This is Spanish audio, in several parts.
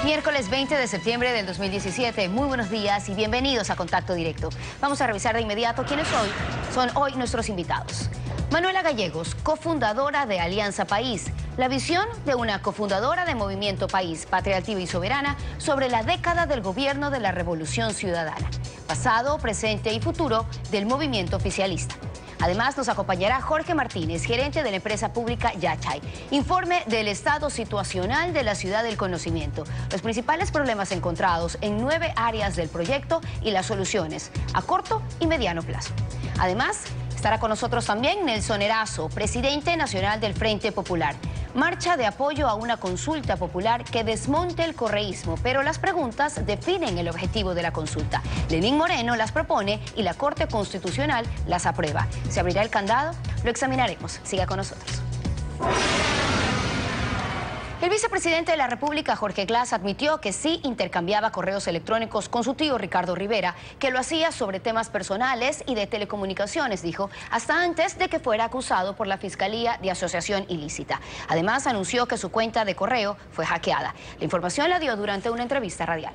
Miércoles 20 de septiembre del 2017. Muy buenos días y bienvenidos a Contacto Directo. Vamos a revisar de inmediato quiénes son hoy nuestros invitados. Manuela Gallegos, cofundadora de Alianza País. La visión de una cofundadora de Movimiento País, Patria Altiva y Soberana, sobre la década del gobierno de la Revolución Ciudadana. Pasado, presente y futuro del movimiento oficialista. Además, nos acompañará Jorge Martínez, gerente de la empresa pública Yachay. Informe del estado situacional de la Ciudad del Conocimiento, los principales problemas encontrados en 9 áreas del proyecto y las soluciones a corto y mediano plazo. Además, estará con nosotros también Nelson Erazo, presidente nacional del Frente Popular. Marcha de apoyo a una consulta popular que desmonte el correísmo, pero las preguntas definen el objetivo de la consulta. Lenín Moreno las propone y la Corte Constitucional las aprueba. ¿Se abrirá el candado? Lo examinaremos. Siga con nosotros. El vicepresidente de la República, Jorge Glass, admitió que sí intercambiaba correos electrónicos con su tío Ricardo Rivera, que lo hacía sobre temas personales y de telecomunicaciones, dijo, hasta antes de que fuera acusado por la Fiscalía de asociación ilícita. Además, anunció que su cuenta de correo fue hackeada. La información la dio durante una entrevista radial.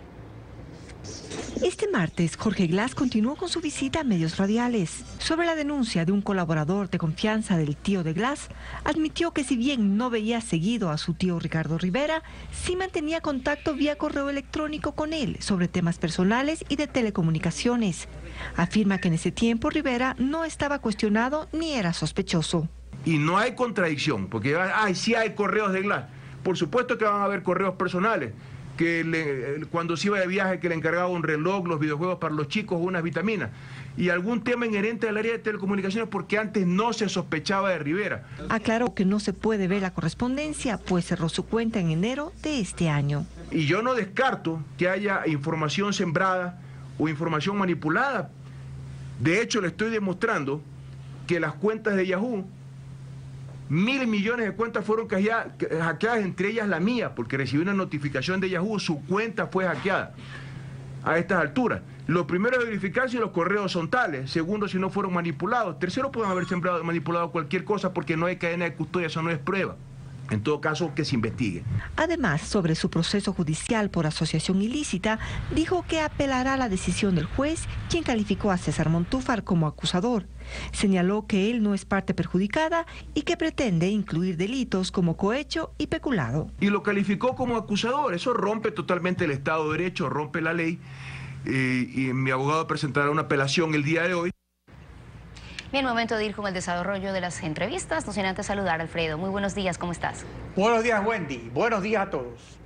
Este martes, Jorge Glass continuó con su visita a medios radiales. Sobre la denuncia de un colaborador de confianza del tío de Glass, admitió que si bien no veía seguido a su tío Ricardo Rivera, sí mantenía contacto vía correo electrónico con él sobre temas personales y de telecomunicaciones. Afirma que en ese tiempo Rivera no estaba cuestionado ni era sospechoso. Y no hay contradicción, porque sí hay correos de Glass. Por supuesto que van a haber correos personales. Cuando se iba de viaje que le encargaba un reloj, los videojuegos para los chicos, unas vitaminas y algún tema inherente al área de telecomunicaciones porque antes no se sospechaba de Rivera. Aclaró que no se puede ver la correspondencia, pues cerró su cuenta en enero de este año. Y yo no descarto que haya información sembrada o información manipulada. De hecho, le estoy demostrando que las cuentas de Yahoo, 1.000 millones de cuentas fueron hackeadas, entre ellas la mía, porque recibí una notificación de Yahoo, su cuenta fue hackeada. A estas alturas, lo primero es verificar si los correos son tales, segundo, si no fueron manipulados, tercero, pueden haber manipulado cualquier cosa porque no hay cadena de custodia, eso no es prueba. En todo caso, que se investigue. Además, sobre su proceso judicial por asociación ilícita, dijo que apelará a la decisión del juez, quien calificó a César Montúfar como acusador. Señaló que él no es parte perjudicada y que pretende incluir delitos como cohecho y peculado. Y lo calificó como acusador. Eso rompe totalmente el Estado de Derecho, rompe la ley. Y mi abogado presentará una apelación el día de hoy. Bien, momento de ir con el desarrollo de las entrevistas. No sin antes saludar a Alfredo. Muy buenos días, ¿cómo estás? Buenos días, Wendy. Buenos días a todos.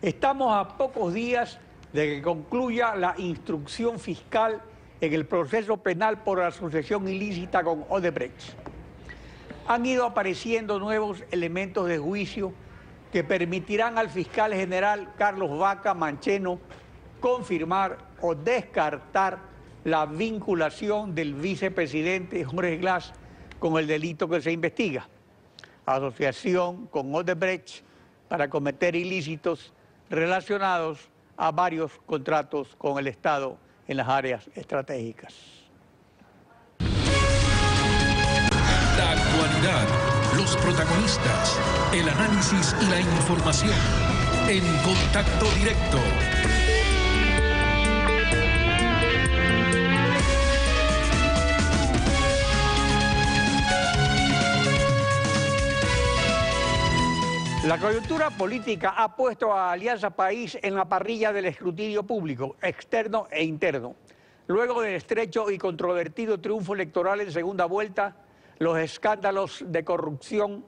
Estamos a pocos días de que concluya la instrucción fiscal en el proceso penal por asociación ilícita con Odebrecht. Han ido apareciendo nuevos elementos de juicio que permitirán al fiscal general Carlos Vaca Mancheno confirmar o descartar la vinculación del vicepresidente Jorge Glass con el delito que se investiga, asociación con Odebrecht para cometer ilícitos relacionados a varios contratos con el Estado en las áreas estratégicas. La actualidad, los protagonistas, el análisis y la información en Contacto Directo. La coyuntura política ha puesto a Alianza País en la parrilla del escrutinio público, externo e interno. Luego del estrecho y controvertido triunfo electoral en segunda vuelta, los escándalos de corrupción,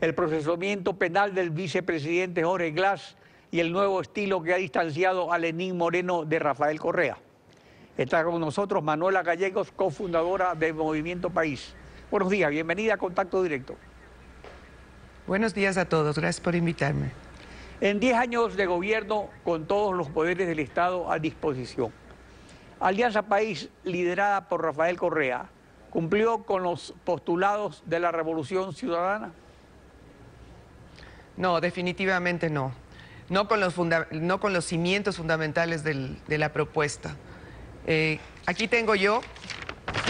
el procesamiento penal del vicepresidente Jorge Glass y el nuevo estilo que ha distanciado a Lenín Moreno de Rafael Correa. Está con nosotros Manuela Gallegos, cofundadora de Movimiento País. Buenos días, bienvenida a Contacto Directo. Buenos días a todos, gracias por invitarme. En 10 años de gobierno con todos los poderes del Estado a disposición, Alianza País, liderada por Rafael Correa, ¿cumplió con los postulados de la Revolución Ciudadana? No, definitivamente no. No con los cimientos fundamentales de la propuesta. Aquí tengo yo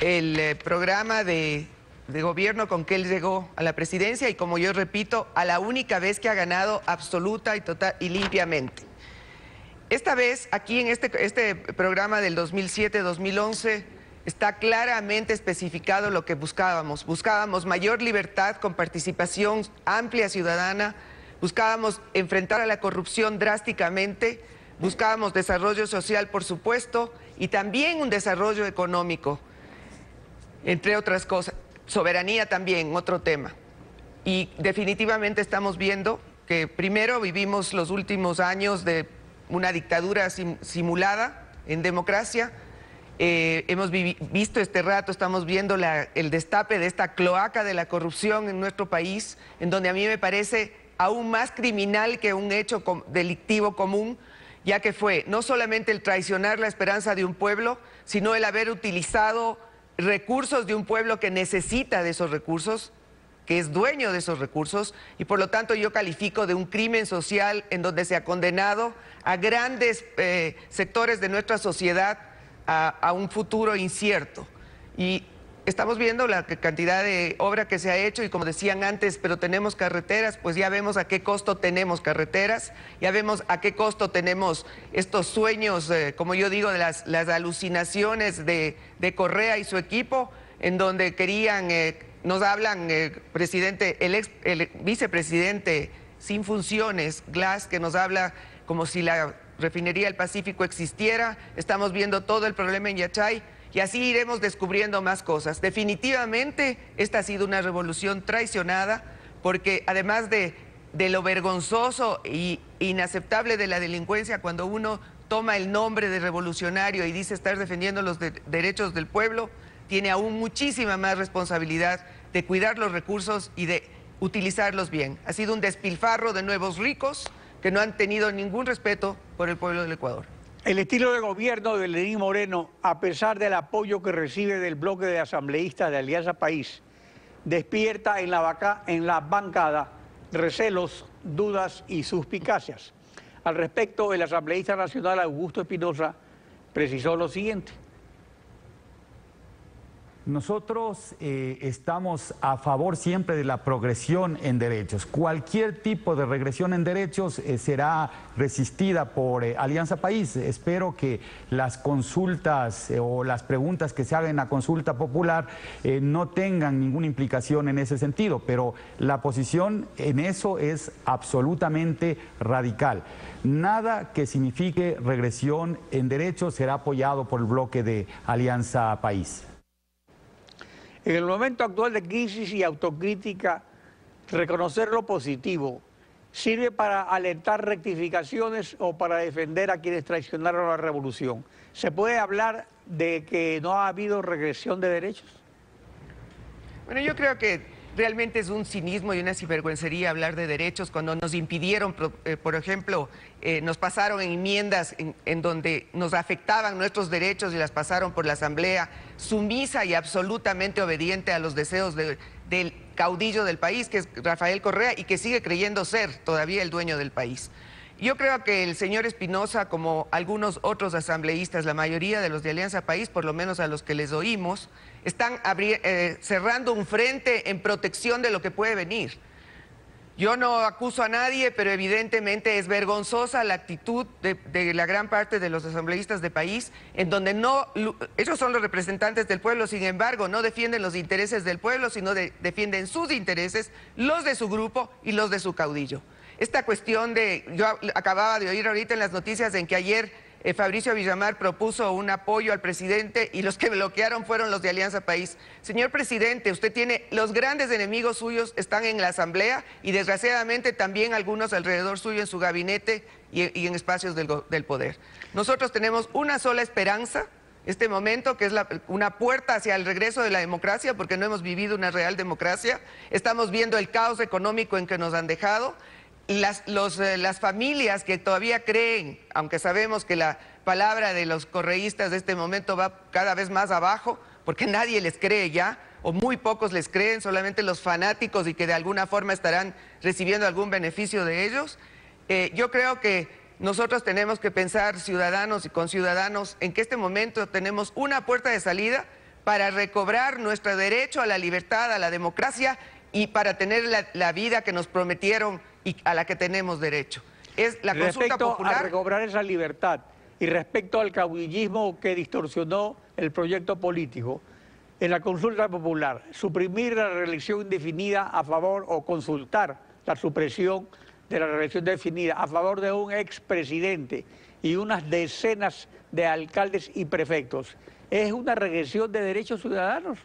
el programa de gobierno con que él llegó a la presidencia y, como yo repito, a la única vez que ha ganado absoluta y total y limpiamente. Esta vez, aquí en este programa del 2007-2011, está claramente especificado lo que buscábamos. Buscábamos mayor libertad con participación amplia ciudadana, buscábamos enfrentar a la corrupción drásticamente, buscábamos desarrollo social, por supuesto, y también un desarrollo económico, entre otras cosas. Soberanía también, otro tema. Y definitivamente estamos viendo que primero vivimos los últimos años de una dictadura simulada en democracia. Hemos visto este rato, estamos viendo el destape de esta cloaca de la corrupción en nuestro país, en donde a mí me parece aún más criminal que un hecho delictivo común, ya que fue no solamente el traicionar la esperanza de un pueblo, sino el haber utilizado recursos de un pueblo que necesita de esos recursos, que es dueño de esos recursos, y por lo tanto yo califico de un crimen social en donde se ha condenado a grandes sectores de nuestra sociedad a un futuro incierto. Y estamos viendo la cantidad de obra que se ha hecho y como decían antes, pero tenemos carreteras, pues ya vemos a qué costo tenemos carreteras, ya vemos a qué costo tenemos estos sueños, como yo digo, de las alucinaciones de Correa y su equipo, en donde querían, nos hablan, el vicepresidente sin funciones, Glass, que nos habla como si la refinería del Pacífico existiera. Estamos viendo todo el problema en Yachay y así iremos descubriendo más cosas. Definitivamente esta ha sido una revolución traicionada, porque además de lo vergonzoso e inaceptable de la delincuencia, cuando uno toma el nombre de revolucionario y dice estar defendiendo los derechos del pueblo, tiene aún muchísima más responsabilidad de cuidar los recursos y de utilizarlos bien. Ha sido un despilfarro de nuevos ricos que no han tenido ningún respeto por el pueblo del Ecuador. El estilo de gobierno de Lenín Moreno, a pesar del apoyo que recibe del bloque de asambleístas de Alianza País, despierta en la bancada recelos, dudas y suspicacias. Al respecto, el asambleísta nacional Augusto Espinosa precisó lo siguiente. Nosotros estamos a favor siempre de la progresión en derechos. Cualquier tipo de regresión en derechos será resistida por Alianza País. Espero que las consultas o las preguntas que se hagan en la consulta popular no tengan ninguna implicación en ese sentido, pero la posición en eso es absolutamente radical. Nada que signifique regresión en derechos será apoyado por el bloque de Alianza País. En el momento actual de crisis y autocrítica, reconocer lo positivo sirve para alentar rectificaciones o para defender a quienes traicionaron la revolución. ¿Se puede hablar de que no ha habido regresión de derechos? Bueno, yo creo que realmente es un cinismo y una sinvergüencería hablar de derechos cuando nos impidieron, por ejemplo, nos pasaron enmiendas en donde nos afectaban nuestros derechos y las pasaron por la Asamblea, sumisa y absolutamente obediente a los deseos del caudillo del país, que es Rafael Correa, y que sigue creyendo ser todavía el dueño del país. Yo creo que el señor Espinosa, como algunos otros asambleístas, la mayoría de los de Alianza País, por lo menos a los que les oímos, están cerrando un frente en protección de lo que puede venir. Yo no acuso a nadie, pero evidentemente es vergonzosa la actitud de la gran parte de los asambleístas de país, en donde ellos son los representantes del pueblo, sin embargo, no defienden los intereses del pueblo, sino defienden sus intereses, los de su grupo y los de su caudillo. Esta cuestión yo acababa de oír ahorita en las noticias en que ayer Fabricio Villamar propuso un apoyo al presidente y los que bloquearon fueron los de Alianza País. Señor presidente, usted tiene, los grandes enemigos suyos están en la Asamblea y desgraciadamente también algunos alrededor suyo en su gabinete y en espacios del poder. Nosotros tenemos una sola esperanza, este momento, que es una puerta hacia el regreso de la democracia, porque no hemos vivido una real democracia. Estamos viendo el caos económico en que nos han dejado. Las familias que todavía creen, aunque sabemos que la palabra de los correístas de este momento va cada vez más abajo, porque nadie les cree ya, o muy pocos les creen, solamente los fanáticos y que de alguna forma estarán recibiendo algún beneficio de ellos. Yo creo que nosotros tenemos que pensar, ciudadanos y conciudadanos, en que este momento tenemos una puerta de salida para recobrar nuestro derecho a la libertad, a la democracia y para tener la vida que nos prometieron y a la que tenemos derecho. es la consulta popular. Respecto a recobrar esa libertad y respecto al caudillismo que distorsionó el proyecto político, en la consulta popular, suprimir la reelección indefinida a favor o consultar la supresión de la reelección definida a favor de un expresidente y unas decenas de alcaldes y prefectos, ¿es una regresión de derechos ciudadanos?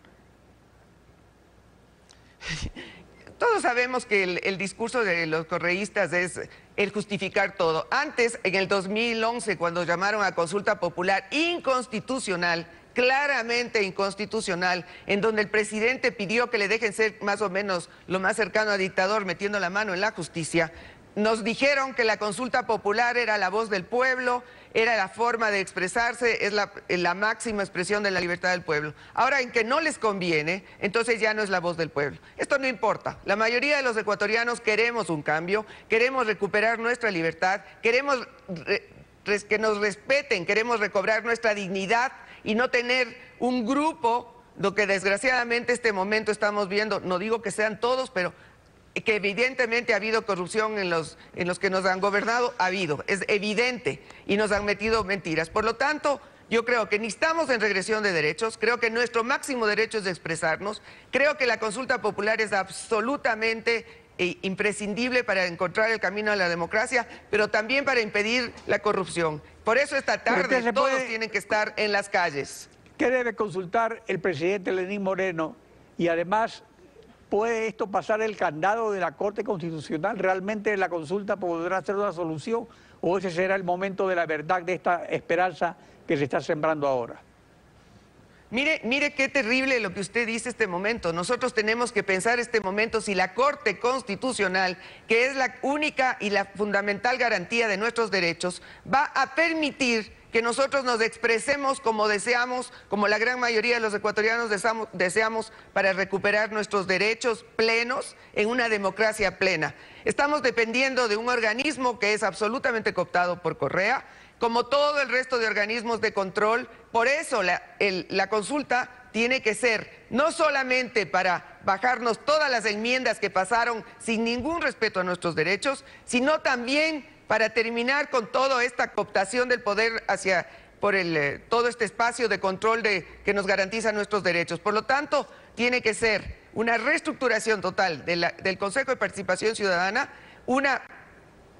Todos sabemos que el discurso de los correístas es el justificar todo. Antes, en el 2011, cuando llamaron a consulta popular inconstitucional, claramente inconstitucional, en donde el presidente pidió que le dejen ser más o menos lo más cercano a dictador, metiendo la mano en la justicia, nos dijeron que la consulta popular era la voz del pueblo, era la forma de expresarse, es la máxima expresión de la libertad del pueblo. Ahora, en que no les conviene, entonces ya no es la voz del pueblo. Esto no importa. La mayoría de los ecuatorianos queremos un cambio, queremos recuperar nuestra libertad, queremos que nos respeten, queremos recobrar nuestra dignidad y no tener un grupo, lo que desgraciadamente este momento estamos viendo, no digo que sean todos, pero que evidentemente ha habido corrupción en los que nos han gobernado, ha habido, es evidente, y nos han metido mentiras. Por lo tanto, yo creo que ni estamos en regresión de derechos, creo que nuestro máximo derecho es de expresarnos, creo que la consulta popular es absolutamente imprescindible para encontrar el camino a la democracia, pero también para impedir la corrupción. Por eso esta tarde todos tienen que estar en las calles. ¿Qué debe consultar el presidente Lenín Moreno? Y además, ¿puede esto pasar el candado de la Corte Constitucional? ¿Realmente la consulta podrá ser una solución? ¿O ese será el momento de la verdad, de esta esperanza que se está sembrando ahora? Mire qué terrible lo que usted dice este momento. Nosotros tenemos que pensar este momento si la Corte Constitucional, que es la única y la fundamental garantía de nuestros derechos, va a permitir que nosotros nos expresemos como deseamos, como la gran mayoría de los ecuatorianos deseamos para recuperar nuestros derechos plenos en una democracia plena. Estamos dependiendo de un organismo que es absolutamente cooptado por Correa, como todo el resto de organismos de control. Por eso la consulta tiene que ser no solamente para bajarnos todas las enmiendas que pasaron sin ningún respeto a nuestros derechos, sino también para terminar con toda esta cooptación del poder por todo este espacio de control que nos garantiza nuestros derechos. Por lo tanto, tiene que ser una reestructuración total del Consejo de Participación Ciudadana, una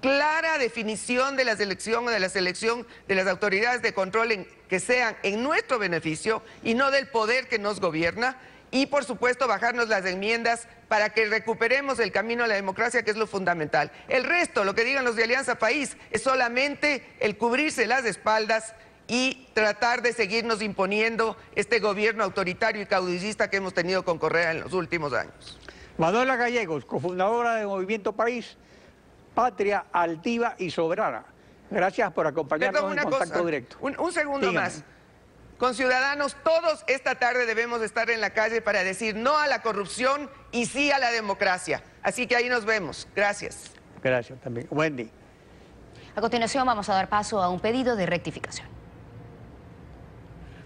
clara definición de la selección o de la selección de las autoridades de control que sean en nuestro beneficio y no del poder que nos gobierna. Y, por supuesto, bajarnos las enmiendas para que recuperemos el camino a la democracia, que es lo fundamental. El resto, lo que digan los de Alianza País, es solamente el cubrirse las espaldas y tratar de seguirnos imponiendo este gobierno autoritario y caudillista que hemos tenido con Correa en los últimos años. Manuela Gallegos, cofundadora de Movimiento País, Patria Altiva y Soberana. Gracias por acompañarnos en Contacto Directo. Un segundo más. Con Ciudadanos, todos esta tarde debemos estar en la calle para decir no a la corrupción y sí a la democracia. Así que ahí nos vemos. Gracias. Gracias también. Wendy. A continuación vamos a dar paso a un pedido de rectificación.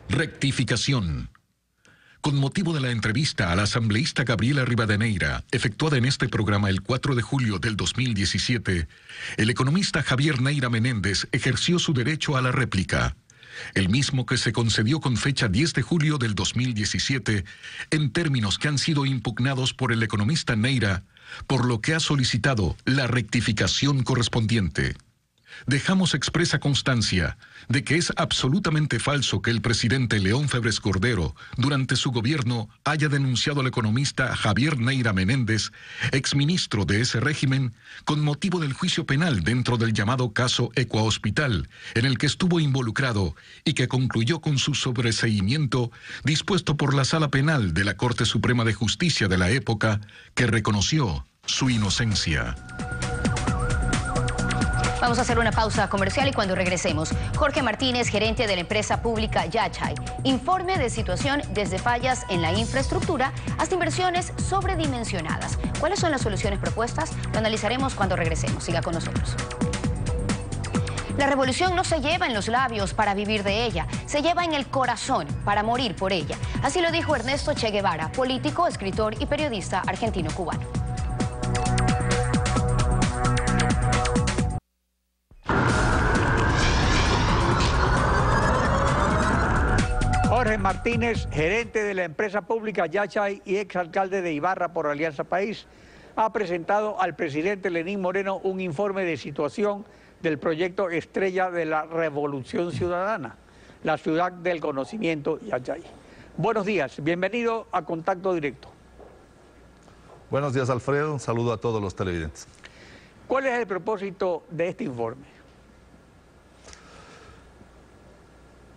Rectificación. Con motivo de la entrevista a la asambleísta Gabriela Rivadeneira, efectuada en este programa el 4 de julio del 2017, el economista Javier Neira Menéndez ejerció su derecho a la réplica, el mismo que se concedió con fecha 10 de julio del 2017, en términos que han sido impugnados por el economista Neira, por lo que ha solicitado la rectificación correspondiente. Dejamos expresa constancia de que es absolutamente falso que el presidente León Febres Cordero, durante su gobierno, haya denunciado al economista Javier Neira Menéndez, exministro de ese régimen, con motivo del juicio penal dentro del llamado caso Ecuahospital, en el que estuvo involucrado y que concluyó con su sobreseimiento dispuesto por la Sala Penal de la Corte Suprema de Justicia de la época, que reconoció su inocencia. Vamos a hacer una pausa comercial y cuando regresemos, Jorge Martínez, gerente de la empresa pública Yachay, informe de situación desde fallas en la infraestructura hasta inversiones sobredimensionadas. ¿Cuáles son las soluciones propuestas? Lo analizaremos cuando regresemos. Siga con nosotros. La revolución no se lleva en los labios para vivir de ella, se lleva en el corazón para morir por ella. Así lo dijo Ernesto Che Guevara, político, escritor y periodista argentino-cubano. Jorge Martínez, gerente de la empresa pública Yachay y exalcalde de Ibarra por Alianza País, ha presentado al presidente Lenín Moreno un informe de situación del proyecto estrella de la Revolución Ciudadana, la ciudad del conocimiento Yachay. Buenos días, bienvenido a Contacto Directo. Buenos días, Alfredo, un saludo a todos los televidentes. ¿Cuál es el propósito de este informe?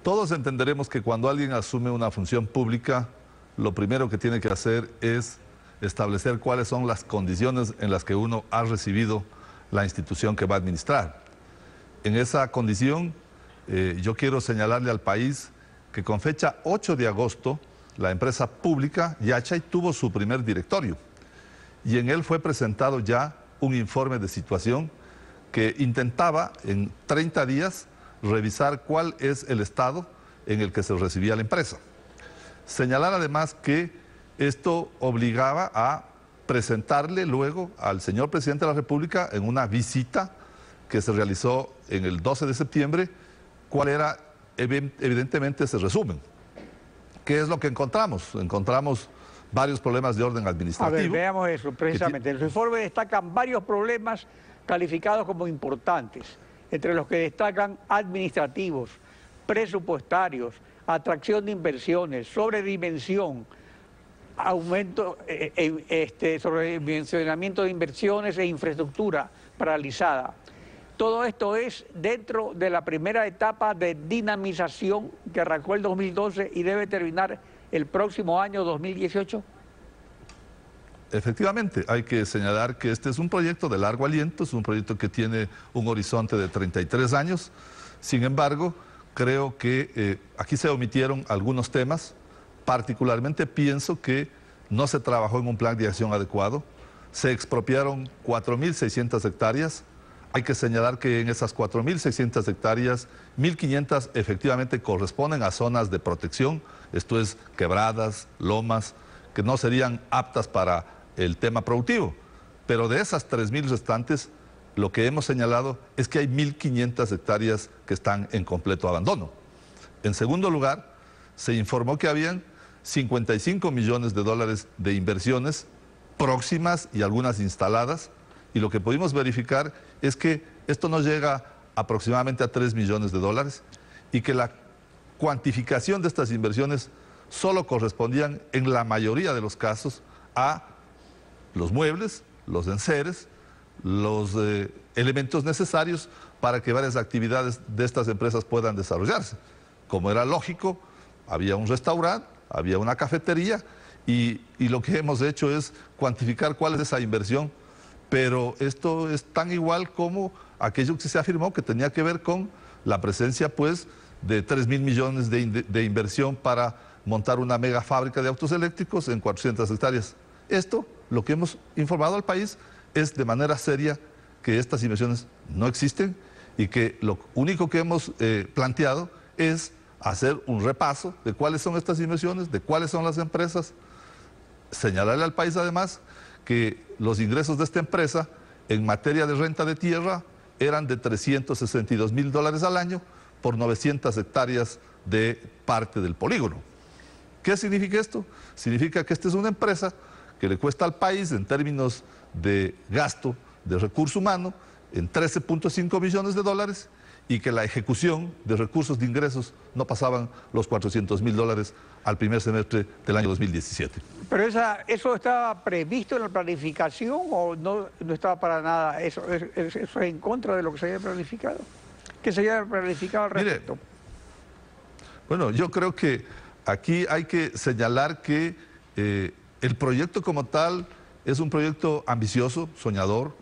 Todos entenderemos que cuando alguien asume una función pública, lo primero que tiene que hacer es establecer cuáles son las condiciones en las que uno ha recibido la institución que va a administrar. En esa condición, yo quiero señalarle al país que con fecha 8 de agosto, la empresa pública Yachay tuvo su primer directorio y en él fue presentado ya un informe de situación que intentaba en 30 días revisar cuál es el estado en el que se recibía la empresa. Señalar además que esto obligaba a presentarle luego al señor presidente de la República en una visita que se realizó en el 12 de septiembre, cuál era evidentemente ese resumen. ¿Qué es lo que encontramos? Encontramos varios problemas de orden administrativo. A ver, veamos eso precisamente. En su informe destacan varios problemas calificados como importantes, entre los que destacan administrativos, presupuestarios, atracción de inversiones, sobredimensión, sobredimensionamiento de inversiones e infraestructura paralizada. Todo esto es dentro de la primera etapa de dinamización que arrancó el 2012 y debe terminar el próximo año 2018. Efectivamente, hay que señalar que este es un proyecto de largo aliento, es un proyecto que tiene un horizonte de 33 años. Sin embargo, creo que aquí se omitieron algunos temas. Particularmente pienso que no se trabajó en un plan de acción adecuado. Se expropiaron 4.600 hectáreas. Hay que señalar que en esas 4.600 hectáreas, 1.500 efectivamente corresponden a zonas de protección, esto es quebradas, lomas, que no serían aptas para el tema productivo. Pero de esas 3.000 restantes, lo que hemos señalado es que hay 1.500 hectáreas que están en completo abandono. En segundo lugar, se informó que habían 55 millones de dólares de inversiones próximas y algunas instaladas, y lo que pudimos verificar es que esto no llega aproximadamente a 3 millones de dólares y que la cuantificación de estas inversiones solo correspondían en la mayoría de los casos a los muebles, los enseres, los elementos necesarios para que varias actividades de estas empresas puedan desarrollarse. Como era lógico, había un restaurante, había una cafetería y lo que hemos hecho es cuantificar cuál es esa inversión, pero esto es tan igual como aquello que se afirmó que tenía que ver con la presencia pues de 3.000 millones de inversión para montar una mega fábrica de autos eléctricos en 400 hectáreas. Esto, lo que hemos informado al país, es de manera seria que estas inversiones no existen y que lo único que hemos planteado es hacer un repaso de cuáles son estas inversiones, de cuáles son las empresas, señalarle al país además que los ingresos de esta empresa en materia de renta de tierra eran de $362.000 al año por 900 hectáreas de parte del polígono. ¿Qué significa esto? Significa que esta es una empresa que le cuesta al país en términos de gasto de recurso humano en 13.5 millones de dólares y que la ejecución de recursos de ingresos no pasaban los $400.000 al primer semestre del año 2017. ¿Pero eso estaba previsto en la planificación o no estaba para nada? ¿Eso es en contra de lo que se había planificado? ¿Qué se había planificado al respecto? Mire, bueno, yo creo que aquí hay que señalar que el proyecto como tal es un proyecto ambicioso, soñador.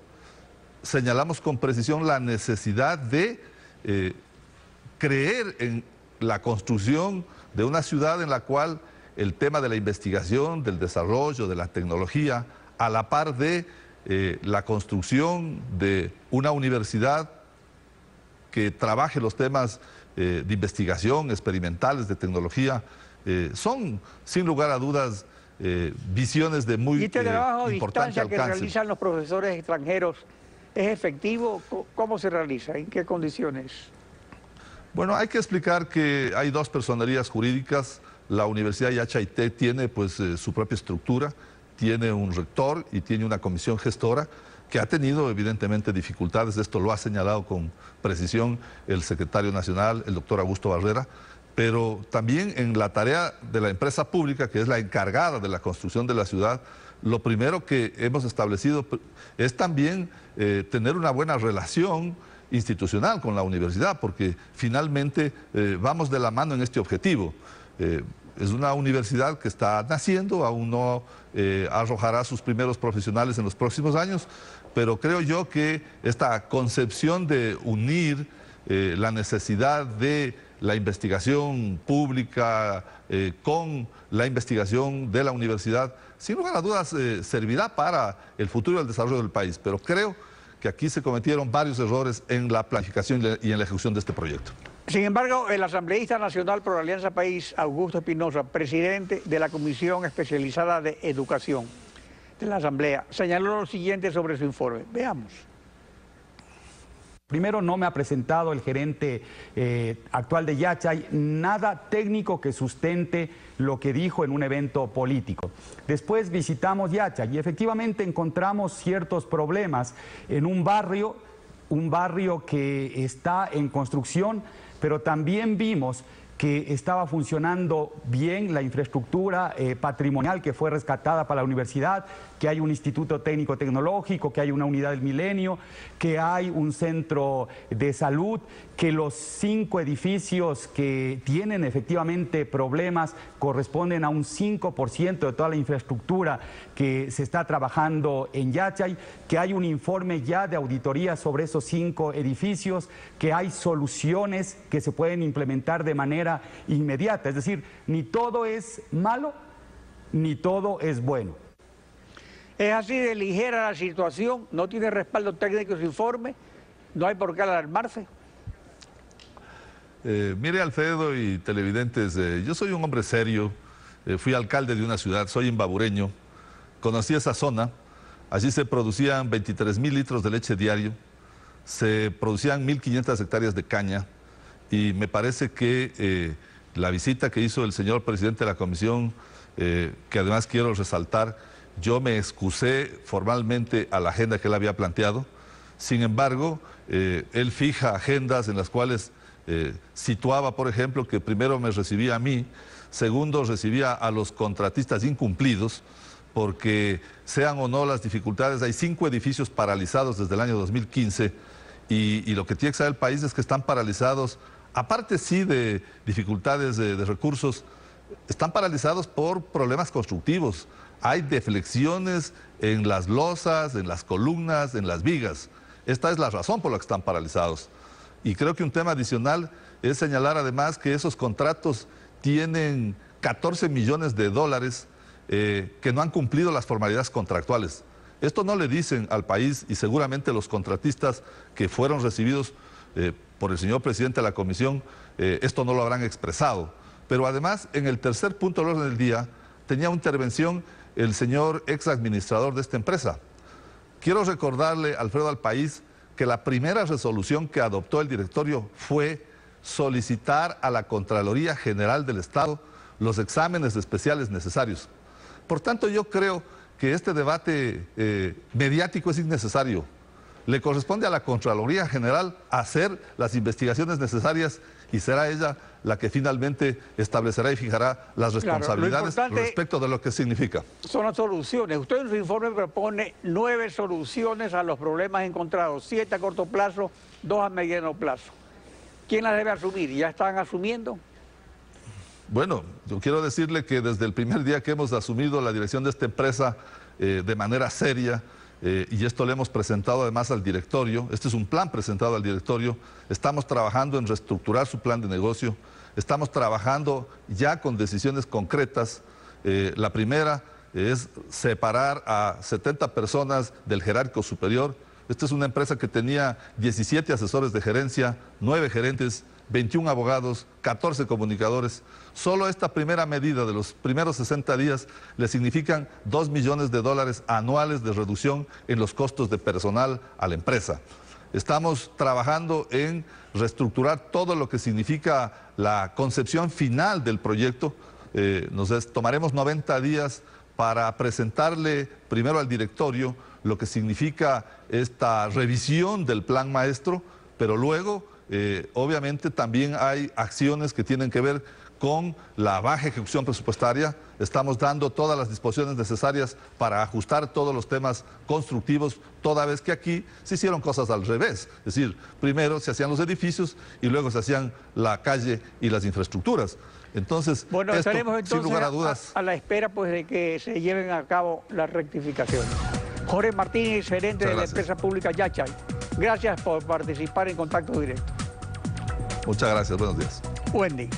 Señalamos con precisión la necesidad de creer en la construcción de una ciudad en la cual el tema de la investigación, del desarrollo, de la tecnología, a la par de la construcción de una universidad que trabaje los temas de investigación, experimentales, de tecnología, son, sin lugar a dudas, visiones de muy importante alcance. ¿Y este trabajo a distancia que realizan los profesores extranjeros es efectivo? ¿Cómo se realiza? ¿En qué condiciones? Bueno, hay que explicar que hay dos personerías jurídicas, la Universidad Yachaité tiene pues su propia estructura, tiene un rector y tiene una comisión gestora que ha tenido evidentemente dificultades. Esto lo ha señalado con precisión el secretario nacional, el doctor Augusto Barrera, pero también en la tarea de la empresa pública, que es la encargada de la construcción de la ciudad, lo primero que hemos establecido es también tener una buena relación institucional con la universidad, porque finalmente vamos de la mano en este objetivo. Es una universidad que está naciendo, aún no arrojará sus primeros profesionales en los próximos años, pero creo yo que esta concepción de unir la necesidad de la investigación pública con la investigación de la universidad, sin lugar a dudas servirá para el futuro y el desarrollo del país, pero creo que aquí se cometieron varios errores en la planificación y en la ejecución de este proyecto. Sin embargo, el asambleísta nacional por la Alianza País, Augusto Espinosa, presidente de la Comisión Especializada de Educación de la Asamblea, señaló lo siguiente sobre su informe. Veamos. Primero, no me ha presentado el gerente actual de Yachay nada técnico que sustente lo que dijo en un evento político. Después visitamos Yachay y efectivamente encontramos ciertos problemas en un barrio que está en construcción, pero también vimos que estaba funcionando bien la infraestructura patrimonial que fue rescatada para la universidad, que hay un instituto técnico tecnológico, que hay una unidad del milenio, que hay un centro de salud, que los 5 edificios que tienen efectivamente problemas corresponden a un 5% de toda la infraestructura que se está trabajando en Yachay, que hay un informe ya de auditoría sobre esos 5 edificios, que hay soluciones que se pueden implementar de manera inmediata. Es decir, ni todo es malo, ni todo es bueno. Es así de ligera la situación, no tiene respaldo técnico su informe, no hay por qué alarmarse. Mire, Alfredo y televidentes, yo soy un hombre serio, fui alcalde de una ciudad, soy imbabureño, conocí esa zona, allí se producían 23.000 litros de leche diario, se producían 1.500 hectáreas de caña y me parece que la visita que hizo el señor presidente de la comisión, que además quiero resaltar, yo me excusé formalmente a la agenda que él había planteado. Sin embargo, él fija agendas en las cuales situaba, por ejemplo, que primero me recibía a mí, segundo recibía a los contratistas incumplidos, porque sean o no las dificultades, hay 5 edificios paralizados desde el año 2015 y lo que tiene que saber el país es que están paralizados, aparte sí de dificultades de recursos, están paralizados por problemas constructivos. Hay deflexiones en las losas, en las columnas, en las vigas. Esta es la razón por la que están paralizados. Y creo que un tema adicional es señalar además que esos contratos tienen 14 millones de dólares que no han cumplido las formalidades contractuales. Esto no le dicen al país y seguramente los contratistas que fueron recibidos por el señor presidente de la comisión, esto no lo habrán expresado. Pero además, en el tercer punto del orden del día, tenía una intervención el señor ex administrador de esta empresa. Quiero recordarle, Alfredo, al país que la primera resolución que adoptó el directorio fue solicitar a la Contraloría General del Estado los exámenes especiales necesarios. Por tanto, yo creo que este debate mediático es innecesario. Le corresponde a la Contraloría General hacer las investigaciones necesarias y será ella la que finalmente establecerá y fijará las responsabilidades respecto de lo que significa. Son las soluciones. Usted en su informe propone 9 soluciones a los problemas encontrados, 7 a corto plazo, 2 a mediano plazo. ¿Quién las debe asumir? ¿Ya están asumiendo? Bueno, yo quiero decirle que desde el primer día que hemos asumido la dirección de esta empresa de manera seria, y esto le hemos presentado además al directorio, este es un plan presentado al directorio, estamos trabajando en reestructurar su plan de negocio, estamos trabajando ya con decisiones concretas. La primera es separar a 70 personas del jerarco superior. Esta es una empresa que tenía 17 asesores de gerencia, 9 gerentes, 21 abogados, 14 comunicadores. Solo esta primera medida de los primeros 60 días le significan $2 millones anuales de reducción en los costos de personal a la empresa. Estamos trabajando en reestructurar todo lo que significa la concepción final del proyecto tomaremos 90 días para presentarle primero al directorio lo que significa esta revisión del plan maestro, pero luego, obviamente, también hay acciones que tienen que ver con la baja ejecución presupuestaria. Estamos dando todas las disposiciones necesarias para ajustar todos los temas constructivos, toda vez que aquí se hicieron cosas al revés. Es decir, primero se hacían los edificios y luego se hacían la calle y las infraestructuras. Entonces, bueno, estaremos entonces sin lugar a dudas, a la espera pues, de que se lleven a cabo las rectificaciones. Jorge Martínez, gerente de la empresa pública Yachay. Gracias por participar en Contacto Directo. Muchas gracias, buenos días. Buen día.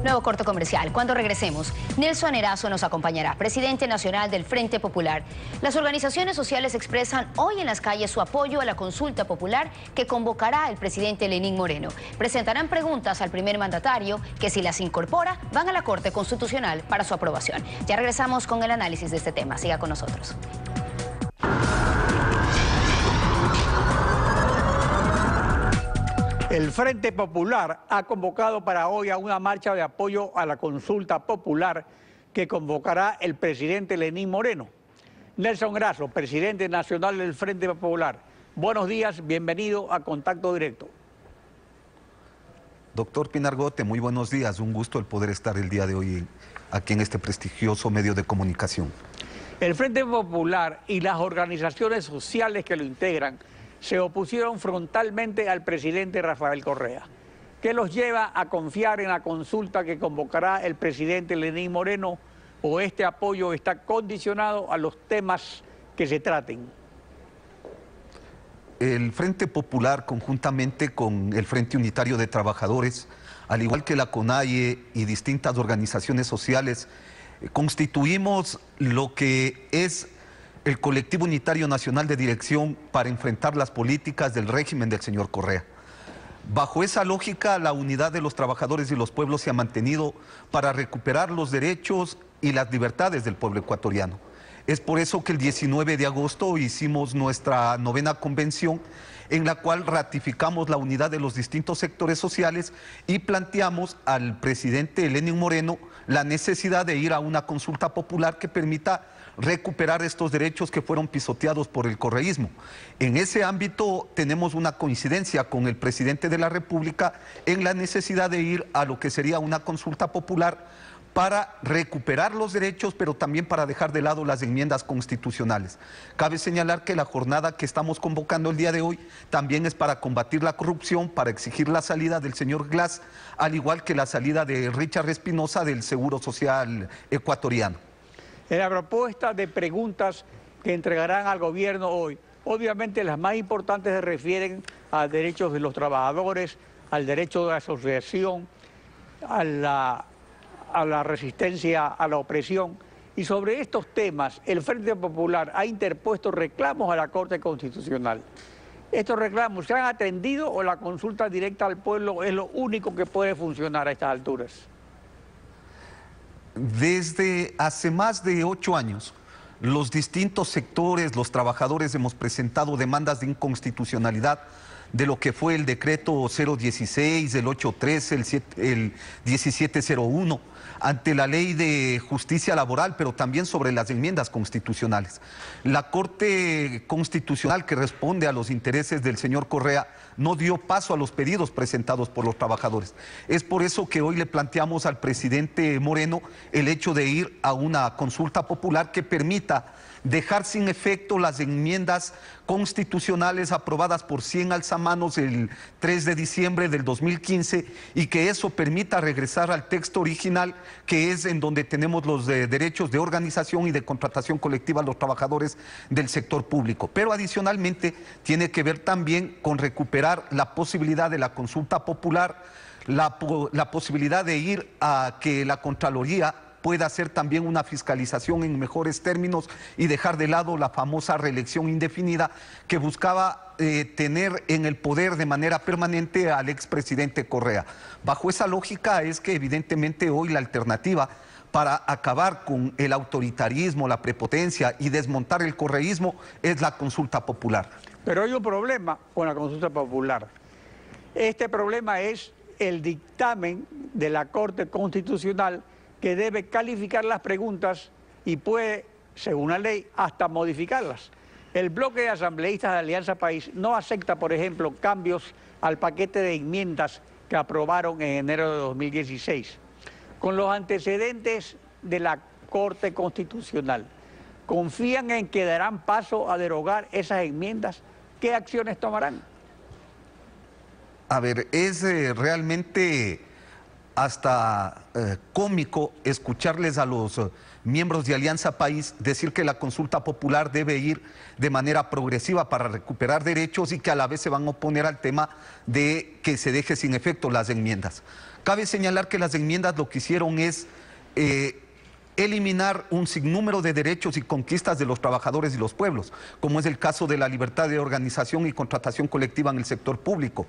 Nuevo corto comercial. Cuando regresemos, Nelson Erazo nos acompañará, presidente nacional del Frente Popular. Las organizaciones sociales expresan hoy en las calles su apoyo a la consulta popular que convocará el presidente Lenín Moreno. Presentarán preguntas al primer mandatario que, si las incorpora, van a la Corte Constitucional para su aprobación. Ya regresamos con el análisis de este tema. Siga con nosotros. El Frente Popular ha convocado para hoy a una marcha de apoyo a la consulta popular que convocará el presidente Lenín Moreno. Nelson Erazo, presidente nacional del Frente Popular. Buenos días, bienvenido a Contacto Directo. Doctor Pinargote, muy buenos días. Un gusto el poder estar el día de hoy aquí en este prestigioso medio de comunicación. El Frente Popular y las organizaciones sociales que lo integran se opusieron frontalmente al presidente Rafael Correa. ¿Qué los lleva a confiar en la consulta que convocará el presidente Lenín Moreno, o este apoyo está condicionado a los temas que se traten? El Frente Popular, conjuntamente con el Frente Unitario de Trabajadores, al igual que la CONAIE y distintas organizaciones sociales, constituimos lo que es el Colectivo Unitario Nacional de Dirección para enfrentar las políticas del régimen del señor Correa. Bajo esa lógica, la unidad de los trabajadores y los pueblos se ha mantenido para recuperar los derechos y las libertades del pueblo ecuatoriano. Es por eso que el 19 de agosto hicimos nuestra 9ª convención, en la cual ratificamos la unidad de los distintos sectores sociales y planteamos al presidente Lenín Moreno la necesidad de ir a una consulta popular que permita recuperar estos derechos que fueron pisoteados por el correísmo. En ese ámbito tenemos una coincidencia con el presidente de la República en la necesidad de ir a lo que sería una consulta popular para recuperar los derechos, pero también para dejar de lado las enmiendas constitucionales. Cabe señalar que la jornada que estamos convocando el día de hoy también es para combatir la corrupción, para exigir la salida del señor Glass, al igual que la salida de Richard Espinosa del Seguro Social ecuatoriano. En la propuesta de preguntas que entregarán al gobierno hoy, obviamente las más importantes se refieren a derechos de los trabajadores, al derecho de asociación, a la resistencia a la opresión. Y sobre estos temas, el Frente Popular ha interpuesto reclamos a la Corte Constitucional. ¿Estos reclamos se han atendido o la consulta directa al pueblo es lo único que puede funcionar a estas alturas? Desde hace más de 8 años, los distintos sectores, los trabajadores, hemos presentado demandas de inconstitucionalidad de lo que fue el decreto 016, el 813, el 1701, ante la ley de justicia laboral, pero también sobre las enmiendas constitucionales. La Corte Constitucional, que responde a los intereses del señor Correa, no dio paso a los pedidos presentados por los trabajadores. Es por eso que hoy le planteamos al presidente Moreno el hecho de ir a una consulta popular que permita dejar sin efecto las enmiendas constitucionales aprobadas por 100 alzamanos el 3 de diciembre del 2015 y que eso permita regresar al texto original, que es en donde tenemos los derechos de organización y de contratación colectiva a los trabajadores del sector público. Pero adicionalmente tiene que ver también con recuperar la posibilidad de la consulta popular, la posibilidad de ir a que la Contraloría pueda hacer también una fiscalización en mejores términos y dejar de lado la famosa reelección indefinida que buscaba tener en el poder de manera permanente al expresidente Correa. Bajo esa lógica es que evidentemente hoy la alternativa para acabar con el autoritarismo, la prepotencia y desmontar el correísmo es la consulta popular. Pero hay un problema con la consulta popular. Este problema es el dictamen de la Corte Constitucional que debe calificar las preguntas y puede, según la ley, hasta modificarlas. El bloque de asambleístas de Alianza País no acepta, por ejemplo, cambios al paquete de enmiendas que aprobaron en enero de 2016. Con los antecedentes de la Corte Constitucional, ¿confían en que darán paso a derogar esas enmiendas? ¿Qué acciones tomarán? A ver, es realmente hasta cómico escucharles a los miembros de Alianza País decir que la consulta popular debe ir de manera progresiva para recuperar derechos y que a la vez se van a oponer al tema de que se deje sin efecto las enmiendas. Cabe señalar que las enmiendas lo que hicieron es eliminar un sinnúmero de derechos y conquistas de los trabajadores y los pueblos, como es el caso de la libertad de organización y contratación colectiva en el sector público.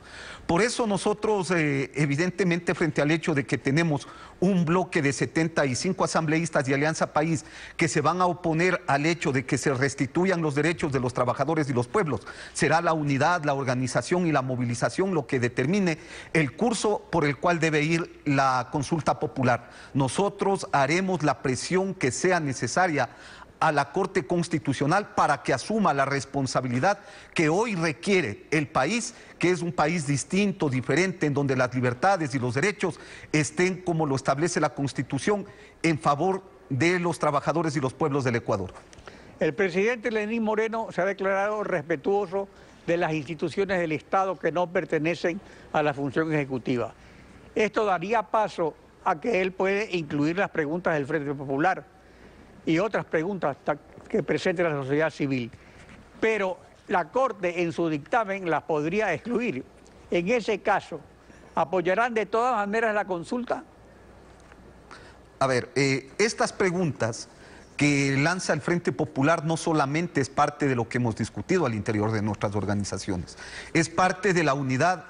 Por eso nosotros, evidentemente, frente al hecho de que tenemos un bloque de 75 asambleístas de Alianza País que se van a oponer al hecho de que se restituyan los derechos de los trabajadores y los pueblos, será la unidad, la organización y la movilización lo que determine el curso por el cual debe ir la consulta popular. Nosotros haremos la presión que sea necesaria a la Corte Constitucional para que asuma la responsabilidad que hoy requiere el país, que es un país distinto, diferente, en donde las libertades y los derechos estén como lo establece la Constitución en favor de los trabajadores y los pueblos del Ecuador. El presidente Lenín Moreno se ha declarado respetuoso de las instituciones del Estado que no pertenecen a la función ejecutiva. Esto daría paso a que él puede incluir las preguntas del Frente Popular y otras preguntas que presente la sociedad civil. Pero la Corte en su dictamen las podría excluir. En ese caso, ¿apoyarán de todas maneras la consulta? A ver, estas preguntas que lanza el Frente Popular no solamente es parte de lo que hemos discutido al interior de nuestras organizaciones, es parte de la unidad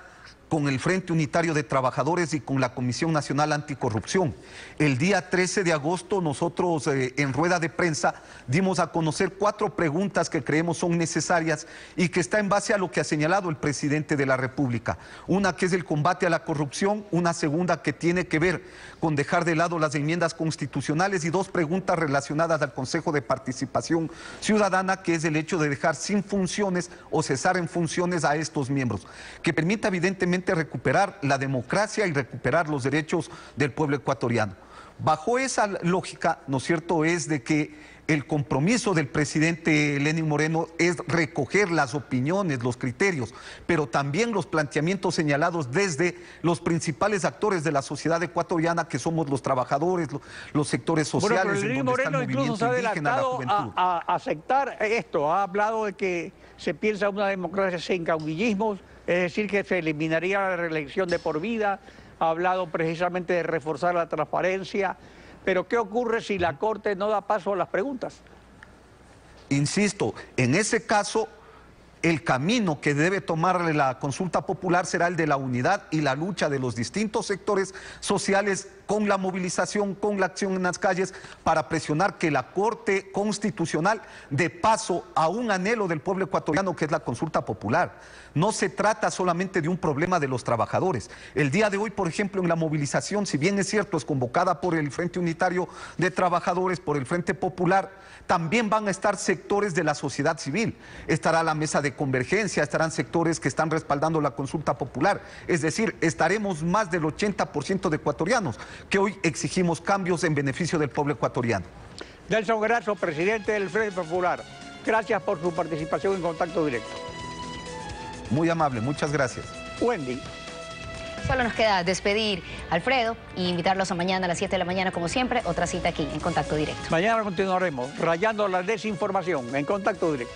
con el Frente Unitario de Trabajadores y con la Comisión Nacional Anticorrupción. El día 13 de agosto nosotros en rueda de prensa dimos a conocer 4 preguntas que creemos son necesarias y que está en base a lo que ha señalado el presidente de la República. Una que es el combate a la corrupción, una segunda que tiene que ver con dejar de lado las enmiendas constitucionales y 2 preguntas relacionadas al Consejo de Participación Ciudadana, que es el hecho de dejar sin funciones o cesar en funciones a estos miembros, que permita evidentemente recuperar la democracia y recuperar los derechos del pueblo ecuatoriano. Bajo esa lógica, ¿no es cierto?, es de que el compromiso del presidente Lenín Moreno es recoger las opiniones, los criterios, pero también los planteamientos señalados desde los principales actores de la sociedad ecuatoriana, que somos los trabajadores, los sectores sociales. Bueno, pero Lenín Moreno incluso se ha adelantado a aceptar esto, ha hablado de que se piensa una democracia sin caudillismos, es decir, que se eliminaría la reelección de por vida, ha hablado precisamente de reforzar la transparencia, pero ¿qué ocurre si la Corte no da paso a las preguntas? Insisto, en ese caso, el camino que debe tomar la consulta popular será el de la unidad y la lucha de los distintos sectores sociales con la movilización, con la acción en las calles, para presionar que la Corte Constitucional dé paso a un anhelo del pueblo ecuatoriano, que es la consulta popular. No se trata solamente de un problema de los trabajadores. El día de hoy, por ejemplo, en la movilización, si bien es cierto, es convocada por el Frente Unitario de Trabajadores, por el Frente Popular, también van a estar sectores de la sociedad civil. Estará la mesa de convergencia, estarán sectores que están respaldando la consulta popular. Es decir, estaremos más del 80% de ecuatorianos que hoy exigimos cambios en beneficio del pueblo ecuatoriano. Nelson Grasso, presidente del Frente Popular, gracias por su participación en Contacto Directo. Muy amable, muchas gracias. Wendy. Solo nos queda despedir a Alfredo y invitarlos a mañana a las 7 de la mañana, como siempre, otra cita aquí en Contacto Directo. Mañana continuaremos rayando la desinformación en Contacto Directo.